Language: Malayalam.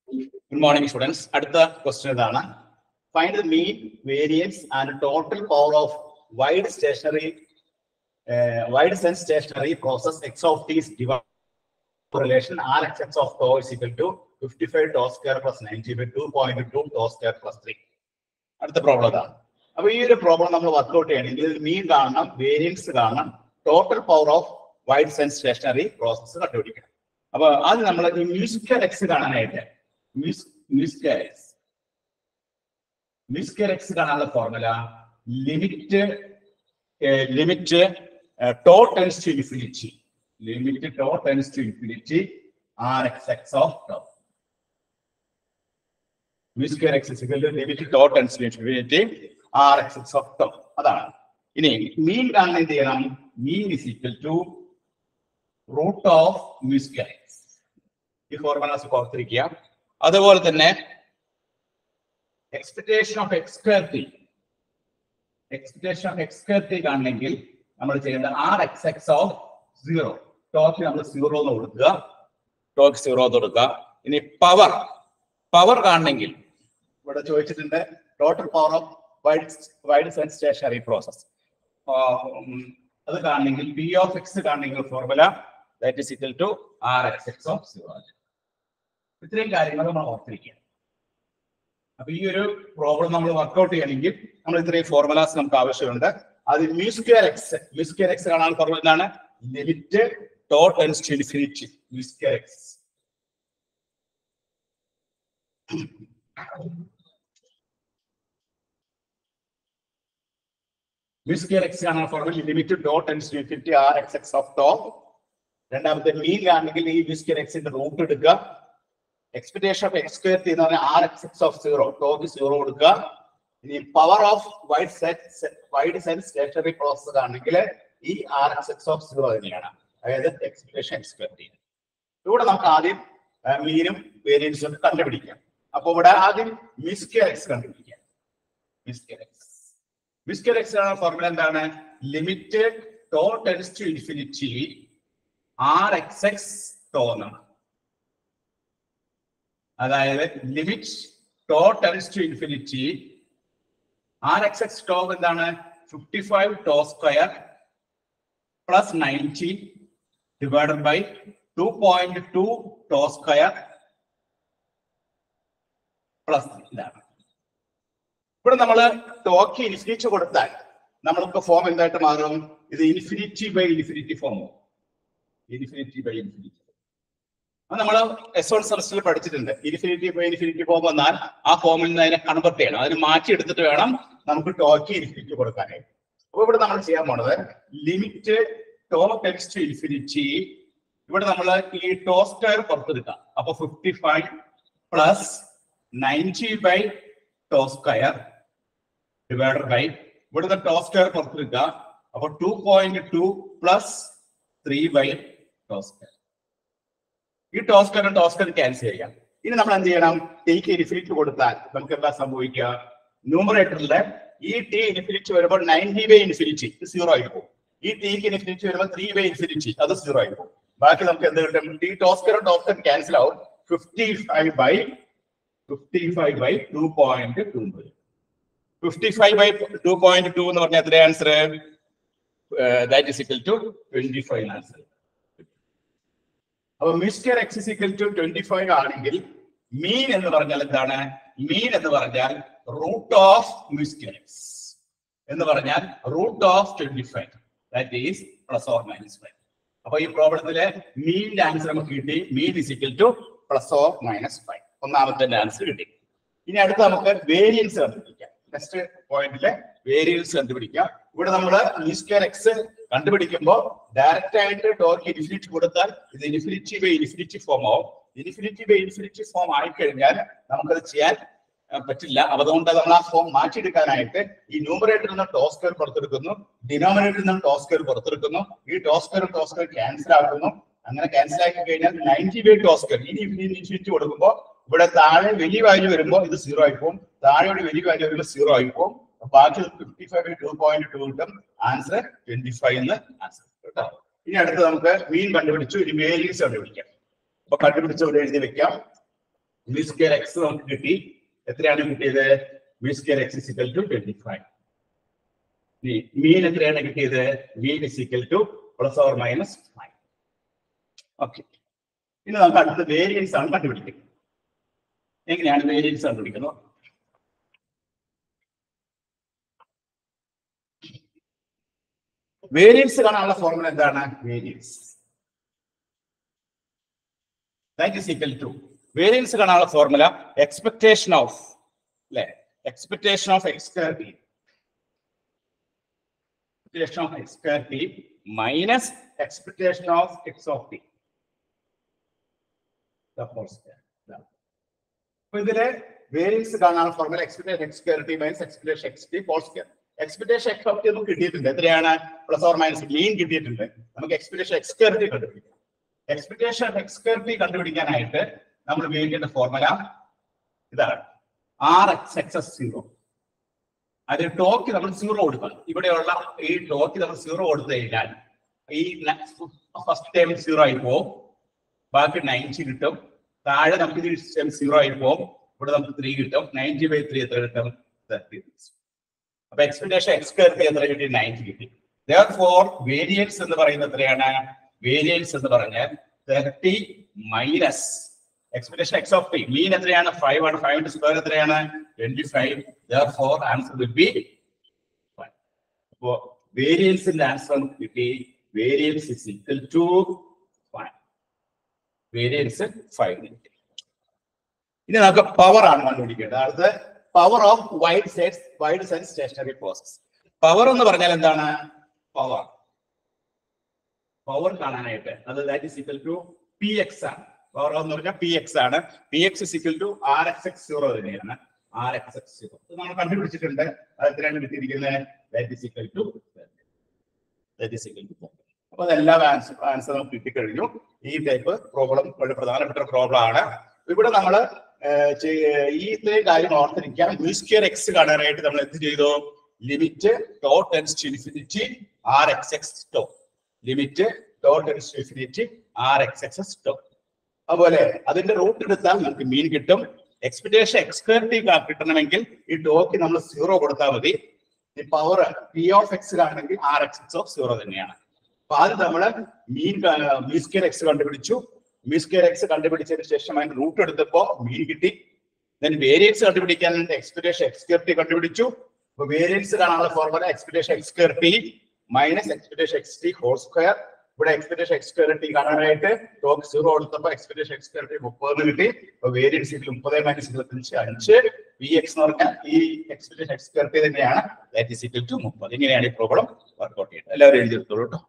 Good morning, students. Adutha question idana. Find the mean, variance, and total power of wide sense stationary process x of t is divided relation Rxx of tau is equal to 55 tau square plus 90 by 2.2 tau square plus 3. Adutha problem idana. അപ്പോൾ ഈ ഒരു പ്രോബ്ലം നമ്മൾ വർക്ക്ഔട്ട് ചെയ്യണമെങ്കിൽ മീൻ കാണണം, വേരിയൻസ് കാണണം, total power of wide sense stationary process കണ്ടുപിടിക്കണം. അപ്പൊ അത് നമ്മൾ ഈ മ്യൂസിക്കൽ എക്സ് കാണാനായിട്ട് മ്യൂസിക്കൽ എക്സ് കാണാനുള്ള formula limit tau tends to infinity R x x of tau. മ്യൂസിക്കൽ x is equal to limit tau tends to infinity R x x of tau. അതാണ്. ഇനി മീൻ കാണാൻ എന്ത് ചെയ്യണം? Mean is equal to root of മ്യൂസിക്കൽ എക്സ്. ഈ ഫോർമുലാസ് ഓർത്തിരിക്കുക. അതുപോലെ തന്നെ expectation of x square t കാണണമെങ്കിൽ നമ്മൾ ചെയ്യേണ്ട ആർ എക്സ് എക്സ് ഓഫ് 0. ടോക്ക് നമ്മൾ 0 എന്ന് കൊടുക്കുക. ഇനി പവർ കാണണമെങ്കിൽ ഇവിടെ ചോദിച്ചിട്ടുണ്ട് total power of wide sense stationary process. അത് കാണണമെങ്കിൽ പി ഓഫ് എക്സ് കാണണമെങ്കിൽ formula that is equal to R x x of 0. ഇത്രയും കാര്യങ്ങൾ നമ്മൾ ഓർത്തിരിക്കുക. അപ്പൊ ഈ ഒരു പ്രോബ്ലം നമ്മൾ വർക്ക്ഔട്ട് ചെയ്യണമെങ്കിൽ നമ്മൾ ഇത്രയും ഫോർമുലാസ് നമുക്ക് ആവശ്യമുണ്ട്. അത് മ്യൂസിക്കൽ എക്സ് കാണാൻ ഫോർമുല എന്താണ്? Limit tau tends to infinity മ്യൂസിക്കൽ എക്സ്. മ്യൂസിക്കൽ എക്സ് കാണാൻ formula limit tau tends to infinity R x x of tau. രണ്ടാമത്തെ മീൻ ആണെങ്കിൽ ഈ മ്യൂസിക്കൽ എക്സിന്റെ റൂട്ട് എടുക്കുക. എക്സ്പെക്ടേഷൻ ഓഫ് എക്സ് സ്ക്വയർ എന്ന് പറഞ്ഞാൽ ആർ എക്സ് എക്സ് ഓഫ് 0 ടോക്ക് 0 കൊടുക്കുക. ഇനി power of wide sense stationary process ആണെങ്കിൽ ഈ ആർ എക്സ് എക്സ് ഓഫ് 0 തന്നെയാണ്. അതായത് എക്സ്പെക്ടേഷൻ എക്സ് സ്ക്വയർ. ഇവിടെ നമുക്ക് ആദ്യം മീനും വേരിയൻസും കണ്ടുപിടിക്കാം. അപ്പൊ ഇവിടെ ആദ്യം മ്യൂസിക്കൽ എക്സ് കണ്ടുപിടിക്കാം. മ്യൂസിക്കൽ എക്സ് ഫോർമുല എന്താണ്? Limit tau tends to infinity R x x tau എന്നാണ്. അതായത് limit tau tends to infinity R x x tau എന്താണ്? 55 tau square plus 90 divided by 2.2 tau square plus ഇതാണ്. ഇവിടെ നമ്മൾ ടോക്ക് ഇൻഫിനിറ്റി കൊടുത്താൽ നമ്മൾക്ക് ഫോം എന്തായിട്ട് മാറും? ഇത് ഇൻഫിനിറ്റി ബൈ ഇൻഫിനിറ്റി ഫോം. അത് നമ്മൾ S1 സെമസ്റ്ററിൽ പഠിച്ചിട്ടുണ്ട്. ഇൻഫിനിറ്റി ബൈ ഇൻഫിനിറ്റി ഫോം വന്നാൽ ആ ഫോമിൽ നിന്ന് അതിനെ കൺവെർട്ട് ചെയ്യണം. അതിന് മാറ്റി എടുത്തിട്ട് വേണം നമുക്ക് ടോക്ക് ഇൻഫിനിറ്റി കൊടുക്കാനായിട്ട്. അപ്പൊ ഇവിടെ നമ്മൾ ചെയ്യാൻ പോണത് limit tau tends to infinity. ഇവിടെ നമ്മൾ ഈ ടോ സ്ക്വയർ പുറത്തെടുക്കാം. അപ്പൊ 55 plus 90 by tau square divided by ഇവിടുത്തെ ടോ സ്ക്വയർ പുറത്തെടുക്കുക. അപ്പൊ 2.2 പ്ലസ് 3 ബൈ ടോ സ്ക്വയർ. ഈ ടോ സ്ക്വയർ ക്യാൻസൽ ചെയ്യാം. ഇനി നമ്മൾ എന്ത് ചെയ്യണം? ടിക്ക് ഇൻഫിനിറ്റി കൊടുത്താൽ നമുക്ക് എന്താ സംഭവിക്കുക? ന്യൂമറേറ്ററിലെ ഈ ടി ഇൻഫിനിറ്റി വരുമ്പോൾ 90 ബൈ ഇൻഫിനിറ്റി 0 ആയി പോകും. ഈ ടിക്ക് ഇൻഫിനിറ്റി വരുമ്പോൾ 3 ബൈ ഇൻഫിനിറ്റി അത് 0 ആയി പോകും. ബാക്കി നമുക്ക് എന്ത് കിട്ടും? ടി ടോ സ്ക്വയർ ക്യാൻസൽ ആവും. 55 ബൈ 2.2. 55 ബൈ 2.2 എന്ന് പറഞ്ഞാൽ എത്ര answer? That is equal to 25 answer. അപ്പൊ മ്യൂസിക്കൽ എക്സ് ഇസ് ഈക്വൽ ടു 25 ആണെങ്കിൽ മീൻ എന്ന് പറഞ്ഞാൽ എന്താണ്? മീൻ എന്ന് പറഞ്ഞാൽ റൂട്ട് ഓഫ് മ്യൂസിക്കൽ എക്സ് എന്ന് പറഞ്ഞാൽ root of 25 that is plus or minus 5. അപ്പൊ ഈ പ്രോബ്ലത്തിലെ മീനിന്റെ ആൻസർ നമുക്ക് കിട്ടി. Mean is equal to plus or minus 5. ഒന്നാമത്തെ ആൻസർ കിട്ടി. ഇനി അടുത്ത് നമുക്ക് വേരിയൻസ് കണ്ടുപിടിക്കാം. നെക്സ്റ്റ് പോയിന്റിലെ വേരിയൻസ് കണ്ടുപിടിക്കാം. ഇവിടെ നമ്മൾ മ്യൂസിക്കൽ എക്സ് കണ്ടുപിടിക്കുമ്പോൾ ഡയറക്റ്റ് ആയിട്ട് ടോക്ക് ഇൻഫിനിറ്റി കൊടുത്താൽ ഇത് ഇൻഫിനിറ്റി ബൈ ഇൻഫിനിറ്റി ഫോം ആവും. ഇൻഫിനിറ്റി ബൈ ഇൻഫിനിറ്റി ഫോം ആയിക്കഴിഞ്ഞാൽ നമുക്കത് ചെയ്യാൻ പറ്റില്ല. അതുകൊണ്ട് നമ്മൾ ആ ഫോം മാറ്റിയെടുക്കാനായിട്ട് ഈ ന്യൂമറേറ്ററിൽ നിന്ന് ടോ സ്ക്വയർ പുറത്തെടുക്കുന്നു, ഡിനോമിനേറ്ററിൽ നിന്ന് ടോ സ്ക്വയർ പുറത്തെടുക്കുന്നു. ഈ ടോ സ്ക്വയർ ക്യാൻസൽ ആക്കുന്നു. അങ്ങനെ ക്യാൻസൽ ആക്കി കഴിഞ്ഞാൽ 90 ബൈ ടോ സ്ക്വയർ ഇനി ഇൻഫിനിറ്റി കൊടുക്കുമ്പോൾ ഇവിടെ താഴെ വലിയ വാല്യൂ വരുമ്പോൾ ഇത് 0 ആയി പോകും. താഴെയോട് വലിയ വാല്യൂ വരുമ്പോൾ 0 ആയി പോകും. ബാക്കി 55 ബൈ 2.2 കിട്ടും. ആൻസർ 25 എന്ന് ആൻസർ കേട്ടോ. ഇനി അടുത്ത് നമുക്ക് മീൻ കണ്ടുപിടിച്ചു. ഇനി വേരിയൻസ് കണ്ടുപിടിക്കാം. അപ്പൊ കണ്ടുപിടിച്ച ഇവിടെ എഴുതി വെക്കാം. V square x നമുക്ക് കിട്ടി. എത്രയാണ് കിട്ടിയത്? V square x is equal to 25. മീൻ എത്രയാണ് കിട്ടിയത്? V is equal to plus or minus 5. Okay, ഇനി നമുക്ക് അടുത്ത വേരിയൻസ് ആണ് കണ്ടുപിടിക്കുന്നത്. എങ്ങനെയാണ് വേരിയൻസ് കണ്ടുപിടിക്കുന്നത്? വേരിയൻസ് കാണാനുള്ള ഫോർമുല എന്താണ്? Variance that is equal to, variance കാണാനുള്ള ഫോർമുല എക്സ്പെക്ടേഷൻ ഓഫ്, അല്ലെ, expectation of x square t, expectation of x square t minus expectation of x of t. അപ്പൊ ഇതിലെ വേരിയൻസ് കാണാനുള്ള formula expectation x square t minus expectation x t whole square. Expectation x of t നമുക്ക് കിട്ടിയിട്ടുണ്ട്. എത്രയാണ്? പ്ലസ് ഓർ മൈനസ് മീൻ കിട്ടിയിട്ടുണ്ട്. നമുക്ക് എക്സ്പെക്ടേഷൻ എക്സ് സ്ക്വയർ ടി കണ്ടുപിടിക്കാം. എക്സ്പെക്ടേഷൻ എക്സ് സ്ക്വയർ ടി കണ്ടുപിടിക്കാനായിട്ട് നമ്മൾ ഉപയോഗിക്കേണ്ട ഫോർമുല ഇതാണ്, ആർ എക്സ് എക്സസ് 0. അതിൽ ടോക്ക് നമ്മൾ 0 കൊടുക്കണം. ഇവിടെയുള്ള ഈ ടോക്ക് നമ്മൾ 0 കൊടുത്തു കഴിഞ്ഞാൽ ഈ ഫസ്റ്റ് ടൈം 0 ആയി പോകും, ബാക്കി 90 കിട്ടും. താഴെ നമുക്ക് ഇത് 0 ആയി പോകും, ഇവിടെ നമുക്ക് 3 കിട്ടും. 90/3 എത്ര കിട്ടും? 30. അപ്പൊ എക്സ്പെക്ടേഷൻ എക്സ് സ്ക്വയർ ടി എത്ര കിട്ടി? 90 കിട്ടി. Therefore വേരിയൻസ് എന്ന് പറയുന്നത് എത്രയാണ്? വേരിയൻസ് എന്ന് പറഞ്ഞാൽ 30 minus expectation x of t. Mean എത്രയാണ്? 5 ആണ്. 5 ന്റെ സ്ക്വയർ എത്രയാണ്? 25. Therefore answer will be 1. അപ്പോ വേരിയൻസിന്റെ ആൻസർ നമുക്ക് കിട്ടി. Variance is equal to 1. Variance 5 കിട്ടി. ഇനി നമുക്ക് പവർ ആണ് കണ്ടുപിടിക്കേണ്ടത്. അടുത്ത power of wide sense stationary process. Power എന്ന് പറഞ്ഞാൽ എന്താണ്? പവർ കാണാനായിട്ട് അത് that is equal to Px ആണ്. പവർ എന്ന് പറഞ്ഞാൽ Px ആണ്. Px is equal to Rxx0 തന്നെയാണ്. Rxx0 ഇത് നമ്മൾ കണ്ടുപിടിച്ചിട്ടുണ്ട്. അത് എത്രയാണ് കിട്ടിയിരിക്കുന്നത്? ദാറ്റ് ഈസ് ഈക്വൽ ടു അപ്പൊ അതെല്ലാം ആൻസർ നമുക്ക് കിട്ടിക്കഴിഞ്ഞു. ഈ ടൈപ്പ് പ്രോബ്ലം വളരെ പ്രധാനപ്പെട്ട പ്രോബ്ലം ആണ്. ഇവിടെ നമ്മൾ ഈ ഇത്രയും കാര്യം ഓർത്തിരിക്കാം. V square x കാണാനായിട്ട് നമ്മൾ എന്ത് ചെയ്തു? Limit tau tends to infinity Rxx tau, limit tau tends to infinity Rxx tau. അതുപോലെ അതിന്റെ റൂട്ട് എടുത്താൽ നമുക്ക് മീൻ കിട്ടും. എക്സ്പെക്ടേഷൻ എക്സ് സ്ക്വയർ ടി കിട്ടണമെങ്കിൽ ഈ ടോക്ക് നമ്മൾ 0 കൊടുത്താൽ മതി. ഈ പവർ P ഓഫ് എക്സ് ആണെങ്കിൽ Rxx ഓഫ് 0 തന്നെയാണ്. അപ്പൊ അത് നമ്മള് മീൻ V square x കണ്ടുപിടിച്ചു. V square x കണ്ടുപിടിച്ചതിന് ശേഷം അതിന്റെ റൂട്ട് എടുത്തപ്പോ മീൻ കിട്ടി. ദെൻ വേരിയൻസ് കണ്ടുപിടിക്കാൻ എക്സ്പെക്ടേഷൻ എക്സ് സ്ക്വയർ ടി കണ്ടുപിടിച്ചു. അപ്പൊ വേരിയൻസ് കാണാനുള്ള formula expectation x square t minus expectation x t whole square. ഇവിടെ എക്സ്പെക്ടേഷൻ എക്സ് സ്ക്വയർ ടി കാണാനായിട്ട് ടോക്ക് 0 കൊടുത്തപ്പോ എക്സ്പെക്ടേഷൻ എക്സ് സ്ക്വയർ ടി 30 കിട്ടി. അപ്പൊ വേരിയൻസ് 30 മൈനസ് 25 5. Vx എന്ന് പറഞ്ഞാൽ ഈ എക്സ്പെക്ടേഷൻ എക്സ് സ്ക്വയർ ടി തന്നെയാണ്. That is equal to 30. ഇങ്ങനെയാണ് ഈ പ്രോബ്ലം വർക്ക്ഔട്ട് ചെയ്യുന്നത്. എല്ലാവരും എഴുതിയെടുത്തോളൂ കേട്ടോ.